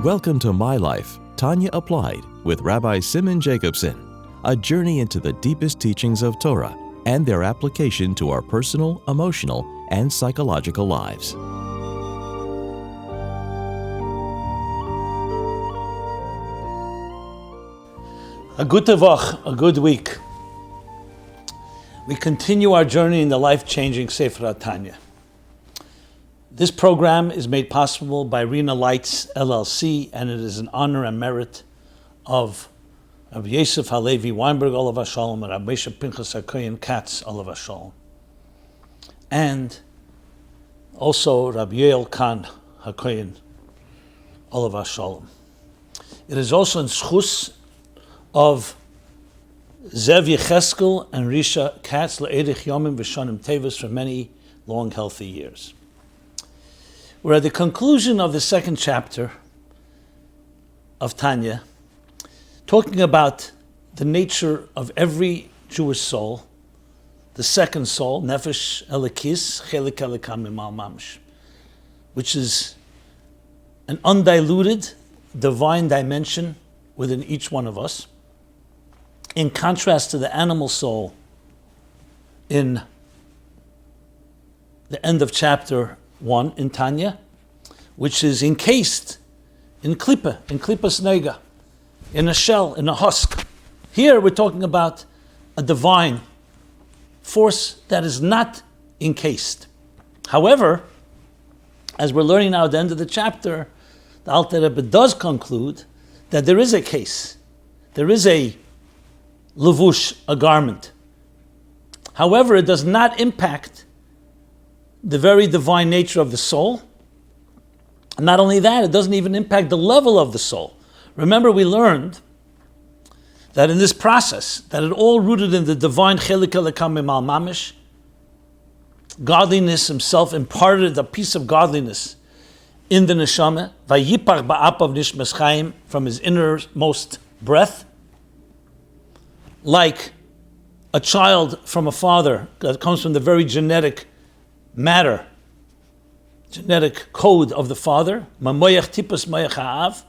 Welcome to MyLife, Tanya Applied with Rabbi Jacobson, a journey into the deepest teachings of Torah and their application to our personal, emotional, and psychological lives. A good Tavach, a good week. We continue our journey in the life-changing Sefer Tanya. This program is made possible by Rena Lights LLC, and it is an honor and merit of Rabbi Yosef Halevi Weinberg, Olav Hashalom, and Rabbi Moshe Pinchas HaKoyen Katz, Olav Hashalom, and also Rabbi Yoel Khan HaKoyen, Olav Hashalom. It is also in schus of Zev Yecheskel and Risha Katz Le'edich Yomim V'Shanim Tevis for many long, healthy years. We're at the conclusion of the second chapter of Tanya, talking about the nature of every Jewish soul, the second soul, Nefesh Elikis, Chelik Elikam Mimal Mamish, which is an undiluted divine dimension within each one of us, in contrast to the animal soul in the end of chapter 1 in Tanya, which is encased in klipa snega, in a shell, in a husk. Here we're talking about a divine force that is not encased. However, as we're learning now at the end of the chapter, the Alter Rebbe does conclude that there is a case, there is a levush, a garment. However, it does not impact the very divine nature of the soul. And not only that, it doesn't even impact the level of the soul. Remember, we learned that in this process, that it all rooted in the divine chelik elikam mimal mamish, godliness himself imparted a piece of godliness in the neshama, vayipach ba'apav nishmas chaim, from his innermost breath, like a child from a father that comes from the very genetic matter, genetic code of the father, mamoyach tipas moyach ha'av,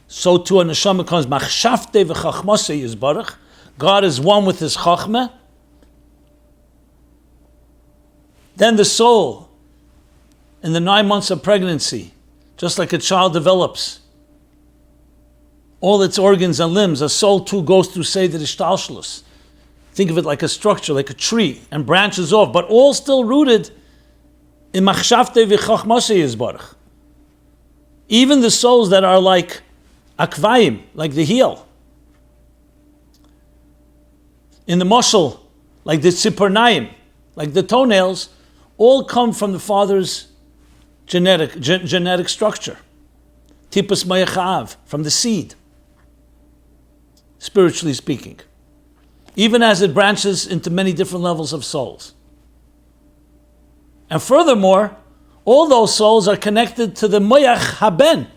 so too a neshama comes machshavte v'chachmase yizbarach. God is one with his chachma. Then the soul, in the 9 months of pregnancy, just like a child develops all its organs and limbs, a soul too goes through Seder Ishtalshlus. Think of it like a structure, like a tree, and branches off, but all still rooted in machshavte v'chachmase yizbarach. Even the souls that are like akvayim, like the heel, in the mashal, like the tzipornayim, like the toenails, all come from the father's genetic structure. Tipas mayachav, from the seed, spiritually speaking, even as it branches into many different levels of souls. And furthermore, all those souls are connected to the moyach haben.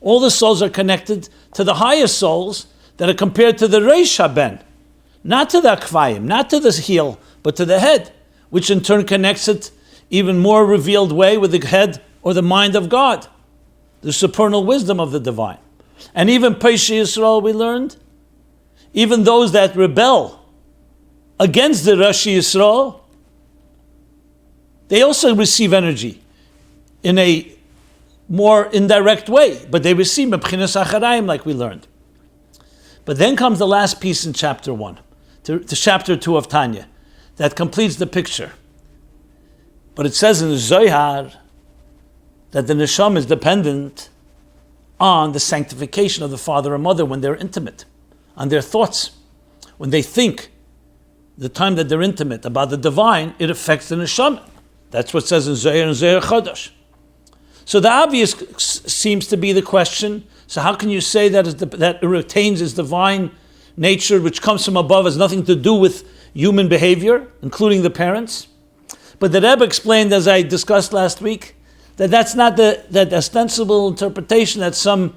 All the souls are connected to the higher souls that are compared to the reish haben, not to the akvayim, not to the heel, but to the head, which in turn connects it even more revealed way with the head or the mind of God, the supernal wisdom of the divine. And even Peishi Yisrael, we learned, even those that rebel against the Rashi Yisrael, they also receive energy in a more indirect way, but they receive Mebchinas Acharayim, like we learned. But then comes the last piece in chapter 1, to chapter 2 of Tanya, that completes the picture. But it says in the Zohar that the neshama is dependent on the sanctification of the father and mother when they're intimate, on their thoughts. When they think, the time that they're intimate about the divine, it affects the neshama. That's what it says in Zohar and Zohar Chodesh. So the obvious seems to be the question, so how can you say that it retains its divine nature, which comes from above, has nothing to do with human behavior, including the parents? But the Rebbe explained, as I discussed last week, that that's not that ostensible interpretation that some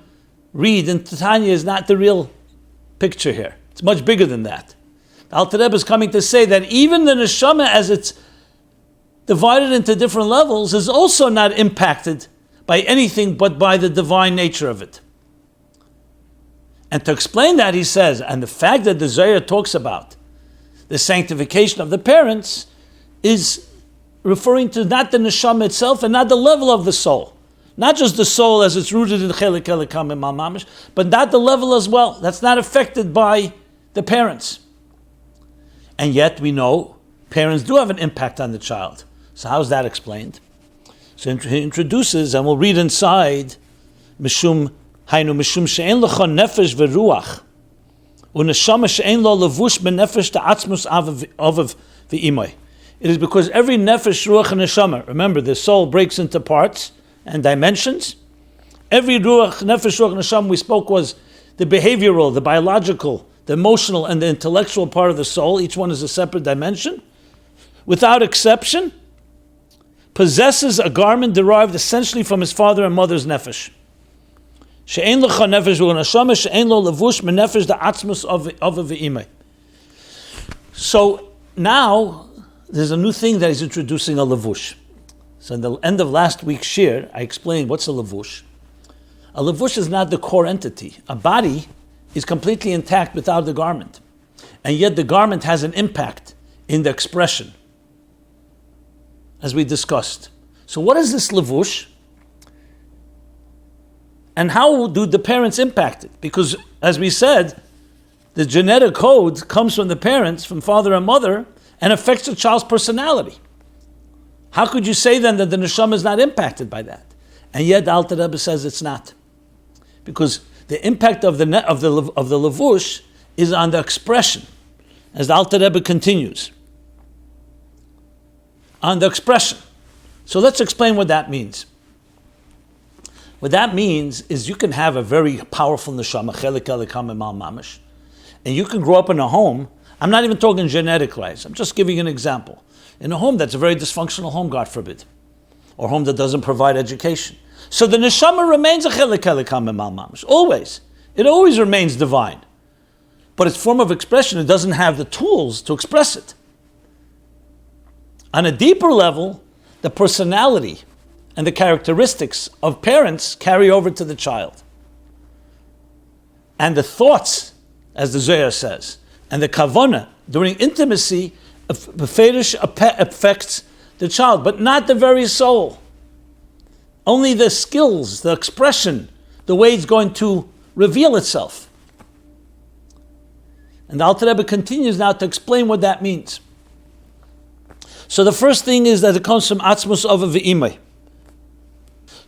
read in Tanya is not the real picture here. It's much bigger than that. The Alter Rebbe is coming to say that even the neshama, as it's divided into different levels, is also not impacted by anything but by the divine nature of it. And to explain that, he says, and the fact that the Zohar talks about the sanctification of the parents is referring to not the neshama itself and not the level of the soul. Not just the soul as it's rooted in Chelik Elikam and Malmamish, but not the level as well. That's not affected by the parents. And yet we know parents do have an impact on the child. So how's that explained? So he introduces, and we'll read inside, Mishum she'en lecha nefesh v'ruach, u'neshama she'en lo levush b'nefesh ta'atzmus avav v'imoi. It is because every nefesh, ruach, and neshama, remember, the soul breaks into parts and dimensions. Every ruach, nefesh, ruach, and neshama we spoke was the behavioral, the biological, the emotional, and the intellectual part of the soul. Each one is a separate dimension. Without exception, possesses a garment derived essentially from his father and mother's nefesh. She'ein lecha nefesh v'neshama, she'ein lo levush b'nefesh da'atzmus avav v'imoi. So now, there's a new thing that he's introducing, a levush. So in the end of last week's shir, I explained what's a levush. A levush is not the core entity. A body is completely intact without the garment. And yet the garment has an impact in the expression, as we discussed. So what is this levush? And how do the parents impact it? Because, as we said, the genetic code comes from the parents, from father and mother, and affects the child's personality. How could you say then that the neshama is not impacted by that? And yet the Alter Rebbe says it's not. Because the impact of the levush is on the expression, as the Alter Rebbe continues. On the expression. So let's explain what that means. What that means is you can have a very powerful neshama, chelik elikam and mal mamish, and you can grow up in a home. I'm not even talking genetic-wise. I'm just giving you an example. In a home that's a very dysfunctional home, God forbid, or a home that doesn't provide education. So the neshama remains a chelik elikam and mal mamish, always. It always remains divine. But its form of expression, it doesn't have the tools to express it. On a deeper level, the personality and the characteristics of parents carry over to the child. And the thoughts, as the Zohar says, and the kavanah during intimacy affects the child, but not the very soul. Only the skills, the expression, the way it's going to reveal itself. And the Alter Rebbe continues now to explain what that means. So the first thing is that it comes from atzmus avav v'imoi.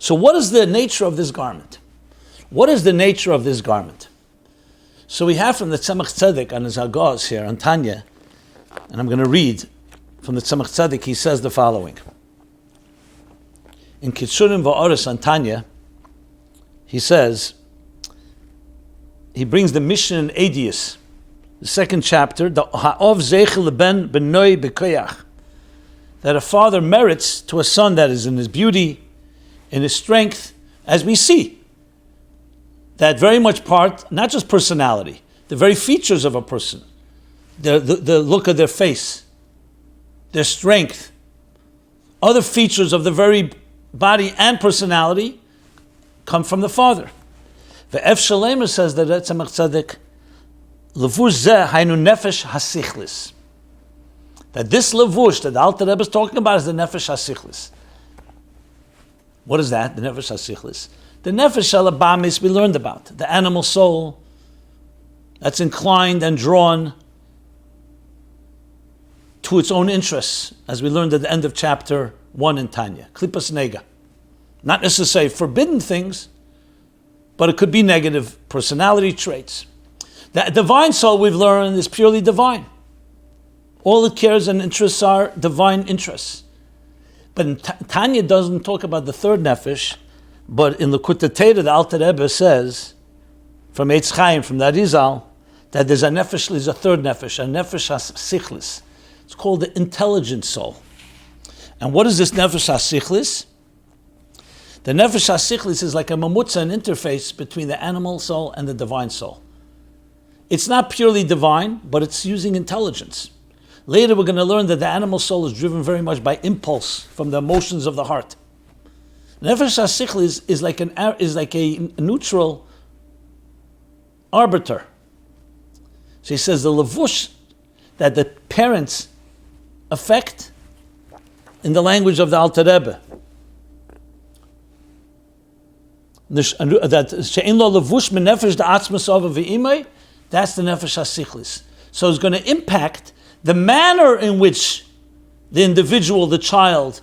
So what is the nature of this garment? What is the nature of this garment? So we have from the Tzemach Tzedek on his Hagos here, on Tanya, and I'm going to read from the Tzemach Tzedek, he says the following. In Kitzurim Va'oris on Tanya, he says, he brings the mission in Adius, the second chapter, the Ha'ov Zeichel Leben Benoi Bekoyach, that a father merits to a son that is in his beauty, in his strength, as we see. That very much part, not just personality, the very features of a person, the look of their face, their strength, other features of the very body and personality come from the father. The Ef Shalemer says that Tzemach Tzedek, levush zeh hainu nefesh hasichlis. That this levush that the Alter Rebbe is talking about is the nefesh hasichlis. What is that? The nefesh hasichlis. The nefesh alabamis we learned about, the animal soul that's inclined and drawn to its own interests, as we learned at the end of chapter 1 in Tanya. Klipas nega. Not necessarily forbidden things, but it could be negative personality traits. The divine soul, we've learned, is purely divine. All it cares and interests are divine interests. But Tanya doesn't talk about the third nefesh, but in the Likutei Torah, the Alter Rebbe says, from Eitz Chaim, from the Arizal, that there's a nefesh, there's a third nefesh, a nefesh hasichlis. It's called the intelligent soul. And what is this nefesh hasichlis? The nefesh hasichlis is like a mamutza, an interface between the animal soul and the divine soul. It's not purely divine, but it's using intelligence. Later we're going to learn that the animal soul is driven very much by impulse from the emotions of the heart. Nefesh HaSichel is like a neutral arbiter. So he says the levush that the parents affect, in the language of the Alter Rebbe, that she'en lo levush min nefesh da'atzmas ava v'imay, that's the nefesh hasichlis. So it's going to impact the manner in which the individual, the child,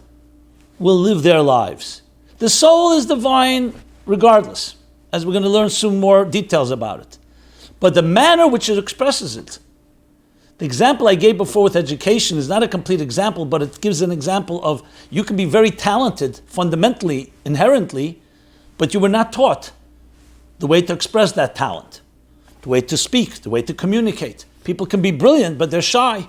will live their lives. The soul is divine regardless, as we're going to learn soon more details about it. But the manner which it expresses it. The example I gave before with education is not a complete example, but it gives an example of you can be very talented fundamentally, inherently, but you were not taught the way to express that talent, the way to speak, the way to communicate. People can be brilliant, but they're shy.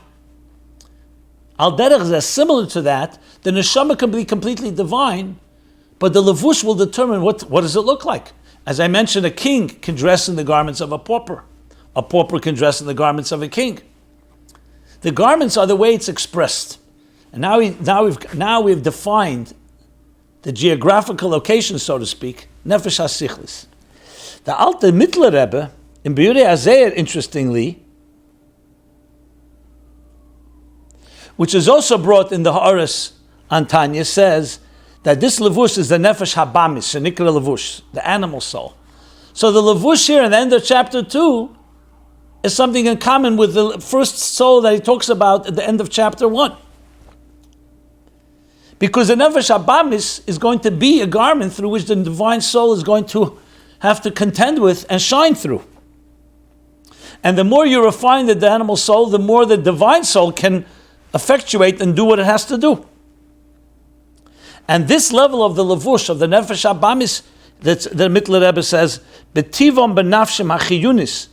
Al derech is similar to that. The neshama can be completely divine, but the levush will determine what does it look like. As I mentioned, a king can dress in the garments of a pauper. A pauper can dress in the garments of a king. The garments are the way it's expressed. And now we've defined the geographical location, so to speak, Nefesh HaSichlis. The Alte Mittler Rebbe, in Biurei Azeir, interestingly, which is also brought in the Ha'aris on Tanya, says that this levush is the Nefesh Habamis, Shenikra levush, the animal soul. So the levush here in the end of chapter 2 is something in common with the first soul that he talks about at the end of chapter 1. Because the Nefesh Habamis is going to be a garment through which the divine soul is going to have to contend with and shine through. And the more you refine the animal soul, the more the divine soul can effectuate and do what it has to do. And this level of the levush, of the Nefesh Habamis, that the Mittler Rebbe says, B'tivom b'nafshim hachiyunis,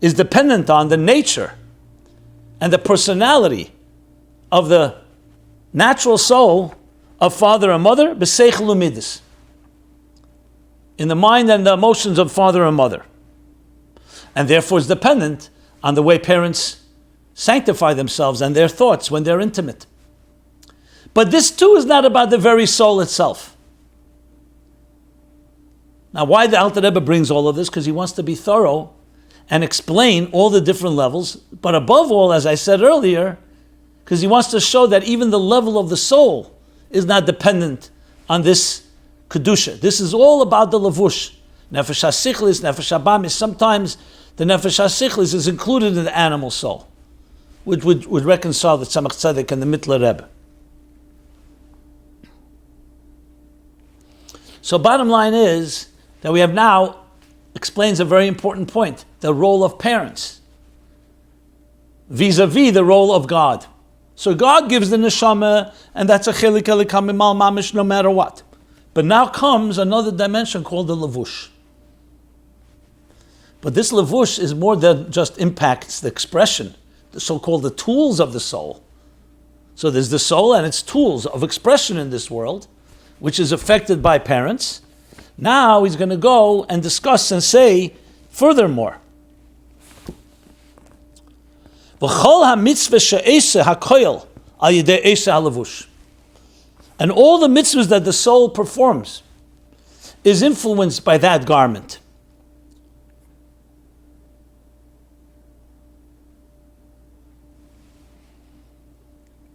is dependent on the nature and the personality of the natural soul of father and mother, b'seichel u'midas, in the mind and the emotions of father and mother. And therefore is dependent on the way parents sanctify themselves and their thoughts when they're intimate. But this too is not about the very soul itself. Now, why the Alter Rebbe brings all of this? Because he wants to be thorough and explain all the different levels, but above all, as I said earlier, because he wants to show that even the level of the soul is not dependent on this kedusha. This is all about the levush. Nefesh HaSichlis, Nefesh Habamis. Sometimes the Nefesh HaSichlis is included in the animal soul, which would reconcile the Tzemach Tzedek and the Mittler Rebbe. So bottom line is that we have now explains a very important point, the role of parents vis-a-vis the role of God. So God gives the neshama, and that's a chelik elikam mimal mamish no matter what. But now comes another dimension called the levush. But this levush is more than just impacts the expression, the so-called the tools of the soul. So there's the soul and its tools of expression in this world, which is affected by parents. Now he's going to go and discuss and say, furthermore, and all the mitzvahs that the soul performs is influenced by that garment.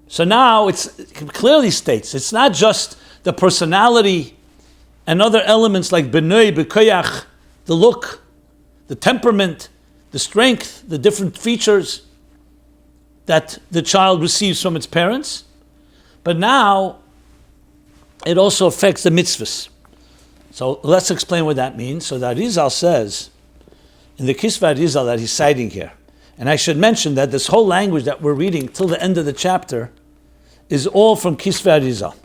So now it clearly states, it's not just the personality and other elements like benoi, bekoyach, the look, the temperament, the strength, the different features that the child receives from its parents, but now it also affects the mitzvahs. So let's explain what that means. So that Arizal says, in the Kisva Arizal that he's citing here, and I should mention that this whole language that we're reading till the end of the chapter is all from Kisva Arizal,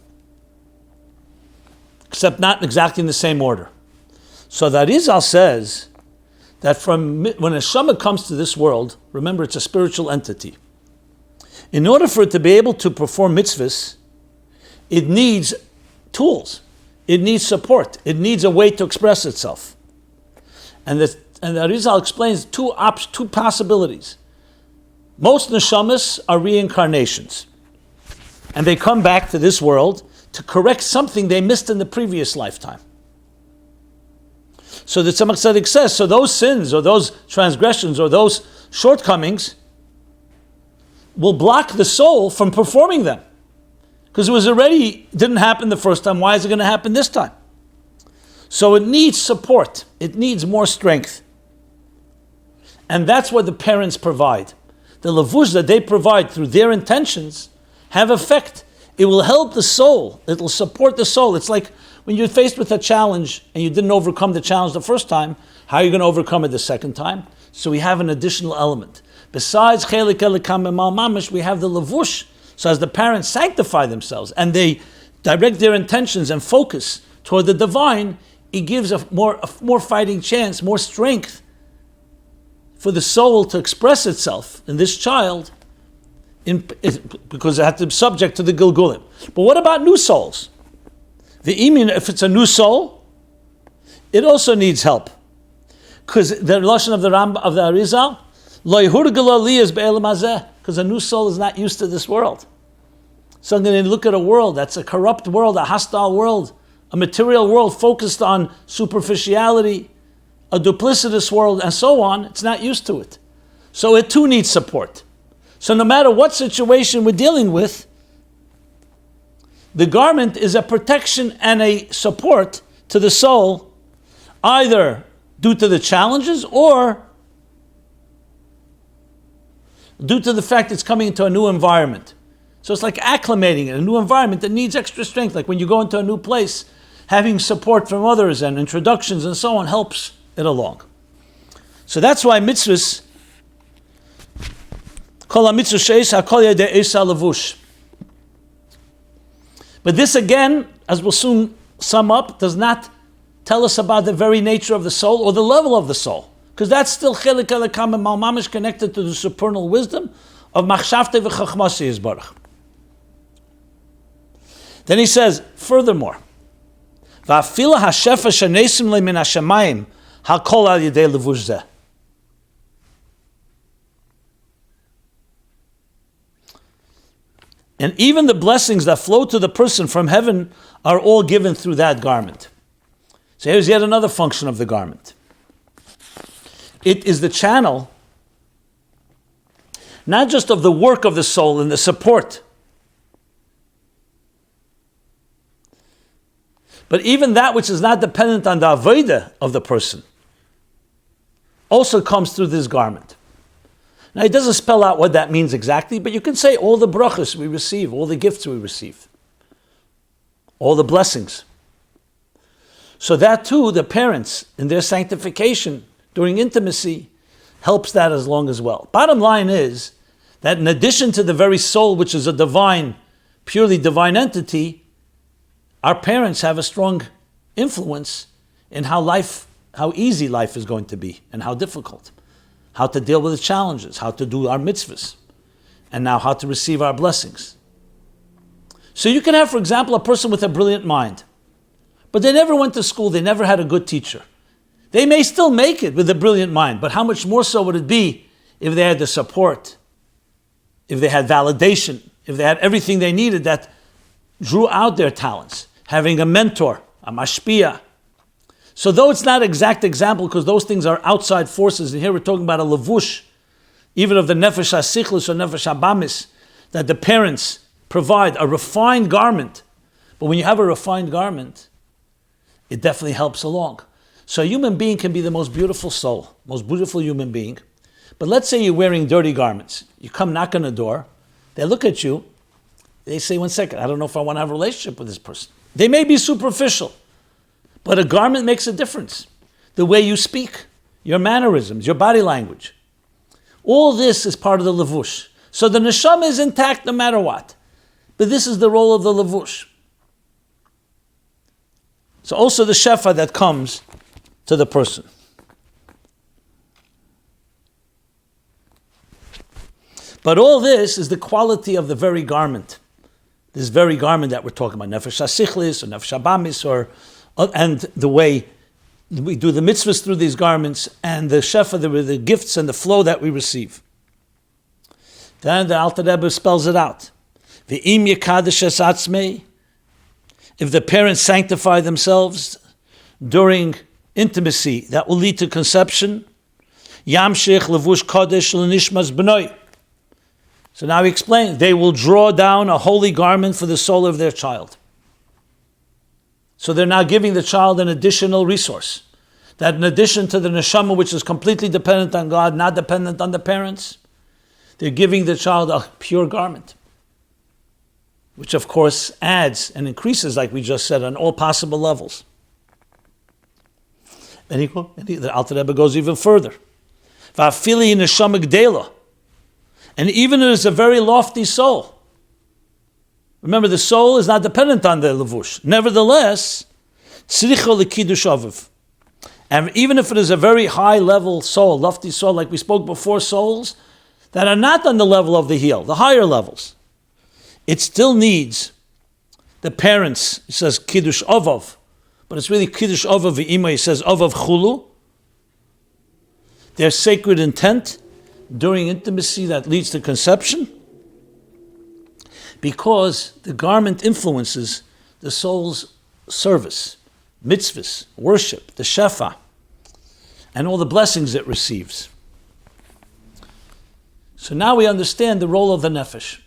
except not exactly in the same order. So that Arizal says that when a neshama comes to this world, remember it's a spiritual entity. In order for it to be able to perform mitzvahs, it needs tools, it needs support, it needs a way to express itself. And the Arizal explains two possibilities. Most neshamas are reincarnations, and they come back to this world to correct something they missed in the previous lifetime. So the Tzemach Tzedek says, so those sins or those transgressions or those shortcomings will block the soul from performing them. Because didn't happen the first time, why is it going to happen this time? So it needs support. It needs more strength. And that's what the parents provide. The levush that they provide through their intentions have effect. It will help the soul. It will support the soul. It's like when you're faced with a challenge and you didn't overcome the challenge the first time, how are you going to overcome it the second time? So we have an additional element. Besides chelik elikam emal mamish, we have the levush. So as the parents sanctify themselves and they direct their intentions and focus toward the divine, it gives a more fighting chance, more strength for the soul to express itself in this child because it had to be subject to the Gilgulim. But what about new souls? If it's a new soul, it also needs help. Because the Lashon of the Arizal, because a new soul is not used to this world. So I'm going to look at a world that's a corrupt world, a hostile world, a material world focused on superficiality, a duplicitous world, and so on. It's not used to it. So it too needs support. So no matter what situation we're dealing with, the garment is a protection and a support to the soul, either due to the challenges or due to the fact it's coming into a new environment. So it's like acclimating in a new environment that needs extra strength. Like when you go into a new place, having support from others and introductions and so on helps it along. So that's why mitzvahs, kol ha-mitzvah she'es hakol yedei eisa levush. But this again, as we'll soon sum up, does not tell us about the very nature of the soul or the level of the soul. Because that's still chelik elikam emal mamish connected to the supernal wisdom of machshavte v'chachmasi yisbarach. Then he says, furthermore, va'afila hashefa shenesim le min hashamayim hakol al yedei levush zeh. And even the blessings that flow to the person from heaven are all given through that garment. So here's yet another function of the garment. It is the channel, not just of the work of the soul and the support, but even that which is not dependent on the avodah of the person also comes through this garment. Now, it doesn't spell out what that means exactly, but you can say all the brachas we receive, all the gifts we receive, all the blessings. So that too, the parents in their sanctification during intimacy helps that as long as well. Bottom line is that in addition to the very soul, which is a divine, purely divine entity, our parents have a strong influence in how easy life is going to be and how difficult. How to deal with the challenges, how to do our mitzvahs, and now how to receive our blessings. So you can have, for example, a person with a brilliant mind, but they never went to school, they never had a good teacher. They may still make it with a brilliant mind, but how much more so would it be if they had the support, if they had validation, if they had everything they needed that drew out their talents, having a mentor, a mashpia. So though it's not an exact example, because those things are outside forces, and here we're talking about a levush, even of the nefesh ha-sichlus or nefesh ha-bamis, that the parents provide a refined garment. But when you have a refined garment, it definitely helps along. So a human being can be the most beautiful soul, most beautiful human being. But let's say you're wearing dirty garments. You come knock on the door, they look at you, they say, 1 second, I don't know if I want to have a relationship with this person. They may be superficial, but a garment makes a difference. The way you speak, your mannerisms, your body language. All this is part of the levush. So the neshama is intact no matter what. But this is the role of the levush. So also the shefa that comes to the person. But all this is the quality of the very garment. This very garment that we're talking about, nefesh ha-sichlis or nefesh ha-bamis, and the way we do the mitzvahs through these garments, and the shefa, the gifts and the flow that we receive. Then the Alter Rebbe spells it out. V'im yekadesh es atzmei, if the parents sanctify themselves during intimacy, that will lead to conception. Yamshich levush kodesh lenishmas b'noi. So now he explains, they will draw down a holy garment for the soul of their child. So they're now giving the child an additional resource. That in addition to the neshama, which is completely dependent on God, not dependent on the parents, they're giving the child a pure garment, which of course adds and increases, like we just said, on all possible levels. And the Alter Rebbe goes even further. Va'afili neshama gdela. And even if it's a very lofty soul. Remember, the soul is not dependent on the levush. Nevertheless, tzricha lekiddush aviv. And even if it is a very high level soul, lofty soul, like we spoke before, souls that are not on the level of the heel, the higher levels, it still needs the parents. He says kiddush avav, but it's really kiddush avav v'ima. He says avav chulu. Their sacred intent during intimacy that leads to conception, because the garment influences the soul's service, mitzvahs, worship, the shefa, and all the blessings it receives. So now we understand the role of the nefesh.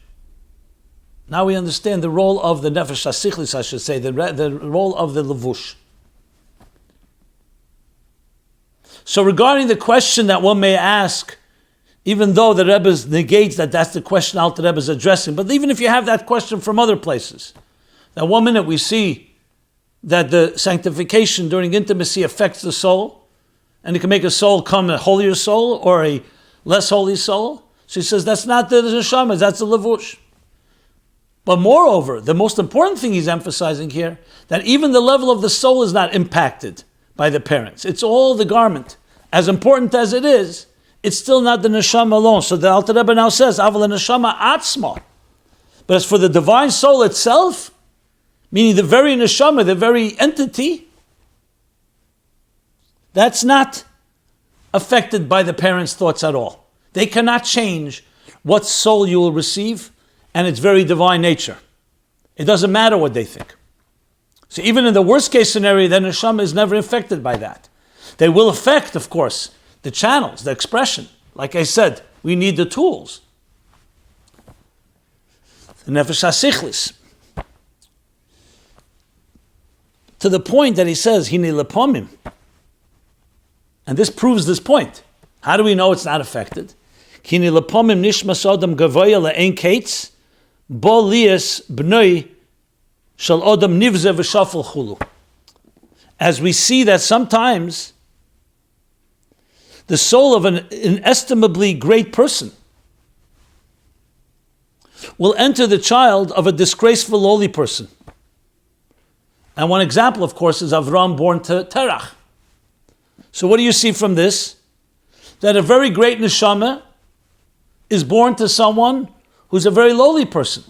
Now we understand the role of the nefesh hasichlis, I should say, the role of the levush. So regarding the question that one may ask, even though the Rebbe negates that that's the question Alter Rebbe is addressing, but even if you have that question from other places, that one minute we see that the sanctification during intimacy affects the soul, and it can make a soul come a holier soul or a less holy soul. So he says that's not the neshama, that's the levush. But moreover, the most important thing he's emphasizing here, that even the level of the soul is not impacted by the parents. It's all the garment. As important as it is, it's still not the neshama alone. So the Alter Rebbe now says, Aval neshama atzma. But as for the divine soul itself, meaning the very neshama, the very entity, that's not affected by the parents' thoughts at all. They cannot change what soul you will receive and its very divine nature. It doesn't matter what they think. So even in the worst case scenario, the neshama is never affected by that. They will affect, of course, the channels, the expression. Like I said, we need the tools. The nefesh hasichlis. To the point that he says, Hine lepomim. And this proves this point. How do we know it's not affected? Hine lepomim nishmas adam gavoya le'ein kates, bo lias b'noi shal odam nivze v'shafel chulu. As we see that sometimes the soul of an inestimably great person will enter the child of a disgraceful lowly person. And one example, of course, is Avram born to Terach. So what do you see from this? That a very great neshama is born to someone who's a very lowly person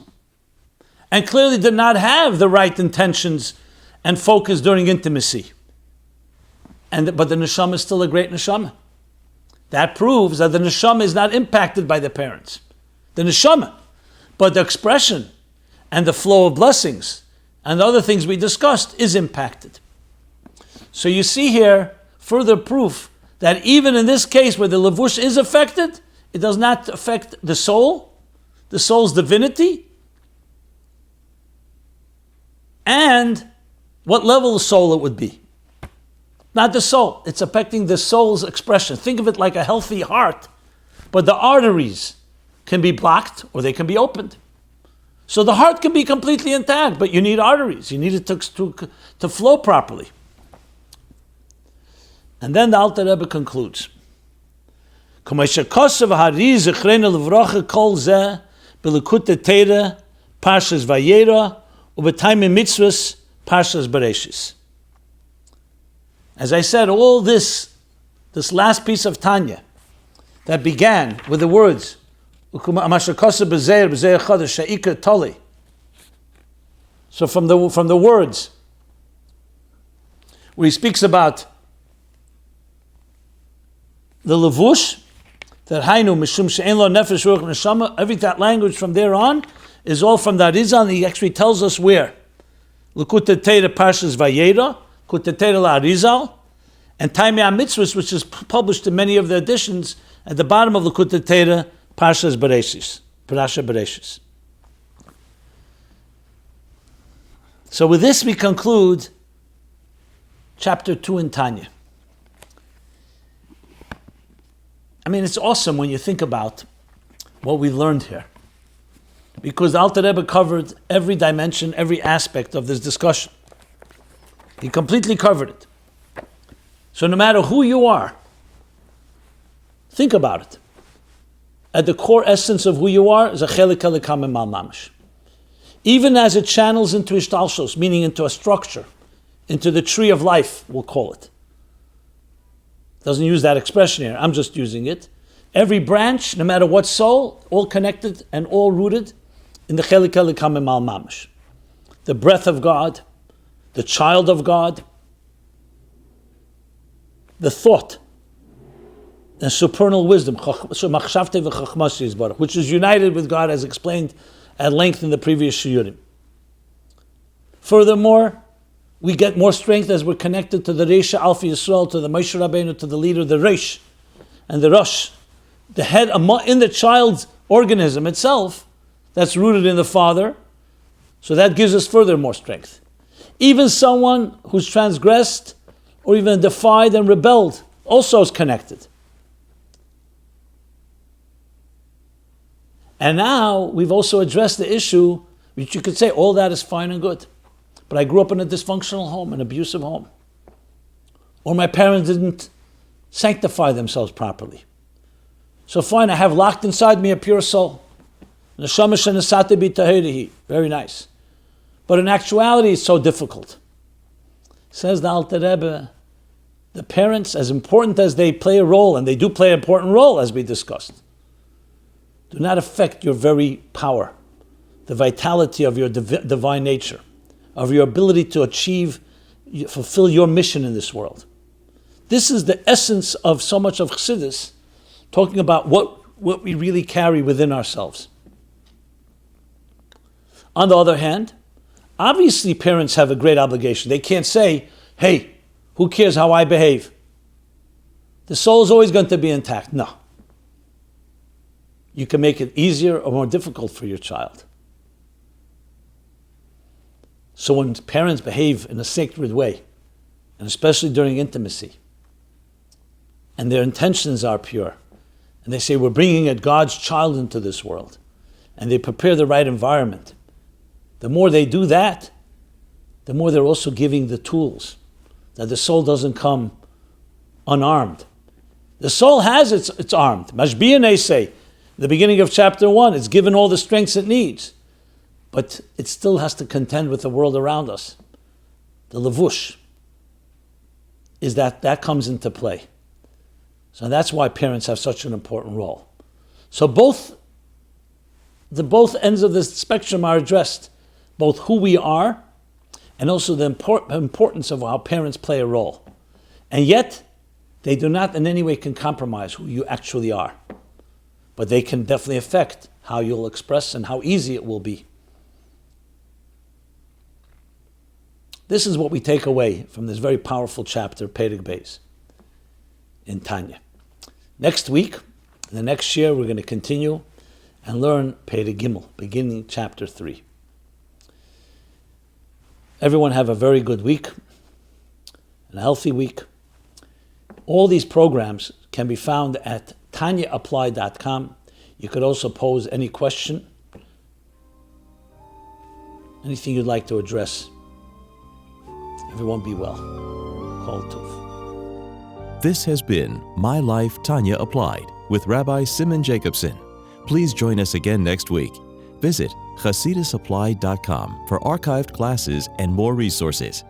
and clearly did not have the right intentions and focus during intimacy. But the neshama is still a great neshama. That proves that the neshama is not impacted by the parents. The neshama, but the expression and the flow of blessings and the other things we discussed is impacted. So you see here further proof that even in this case where the levush is affected, it does not affect the soul's divinity, and what level of soul it would be. Not the soul. It's affecting the soul's expression. Think of it like a healthy heart, but the arteries can be blocked or they can be opened. So the heart can be completely intact, but you need arteries. You need it to flow properly. And then the Alter Rebbe concludes. Parshas Vayera ubetayim mitzvos Parshas Bereshis. As I said, all this last piece of Tanya that began with the words so from the words where he speaks about the levush, that hainu mishum she'en lo nefesh ruach neshama, every that language from there on is all from the Arizal. He actually tells us where. Likutei Torah Parshas Vayera, Likutei Torah LaArizal, and Taimei HaMitzvos, which is published in many of the editions at the bottom of Likutei Torah Parshas Bereshis, Parasha Bereshis. So with this we conclude chapter 2 in Tanya. I mean, it's awesome when you think about what we learned here, because the Alter Rebbe covered every dimension, every aspect of this discussion. He completely covered it. So no matter who you are, think about it. At the core essence of who you are is a chelik elikam emal mamash. Even as it channels into ishtalshos, meaning into a structure, into the tree of life, we'll call it. Doesn't use that expression here, I'm just using it. Every branch, no matter what soul, all connected and all rooted in the chelik elikam emal mamash. The breath of God, the child of God, the thought, and supernal wisdom, which is united with God as explained at length in the previous shiurim. Furthermore, we get more strength as we're connected to the Reisha Alpha Yisrael, to the Moshe Rabbeinu, to the leader, the Reish, and the Rosh, the head in the child's organism itself, that's rooted in the Father, so that gives us further more strength. Even someone who's transgressed or even defied and rebelled also is connected. And now we've also addressed the issue, which you could say all that is fine and good, but I grew up in a dysfunctional home, an abusive home, or my parents didn't sanctify themselves properly. So fine, I have locked inside me a pure soul. Very nice. But in actuality, it's so difficult. Says the Alter Rebbe, the parents, as important as they play a role, and they do play an important role as we discussed, do not affect your very power, the vitality of your divine nature, of your ability to fulfill your mission in this world. This is the essence of so much of Chassidus, talking about what we really carry within ourselves. On the other hand, obviously parents have a great obligation. They can't say, hey, who cares how I behave? The soul is always going to be intact. No. You can make it easier or more difficult for your child. So when parents behave in a sacred way, and especially during intimacy, and their intentions are pure, and they say, we're bringing a God's child into this world, and they prepare the right environment, the more they do that, the more they're also giving the tools, that the soul doesn't come unarmed. The soul has it's armed. Mashbiyan say, the beginning of chapter 1, it's given all the strengths it needs, but it still has to contend with the world around us. The levush is that comes into play. So that's why parents have such an important role. So both ends of the spectrum are addressed, both who we are and also the importance of how parents play a role. And yet, they do not in any way can compromise who you actually are. But they can definitely affect how you'll express and how easy it will be. This is what we take away from this very powerful chapter, Perek Beis, in Tanya. Next week, the next year, we're going to continue and learn Perek Gimel, beginning chapter 3. Everyone have a very good week, and a healthy week. All these programs can be found at TanyaApply.com. You could also pose any question, anything you'd like to address. Everyone be well. Kol Tov. This has been My Life, Tanya Applied with Rabbi Simon Jacobson. Please join us again next week. Visit ChassidusApply.com for archived classes and more resources.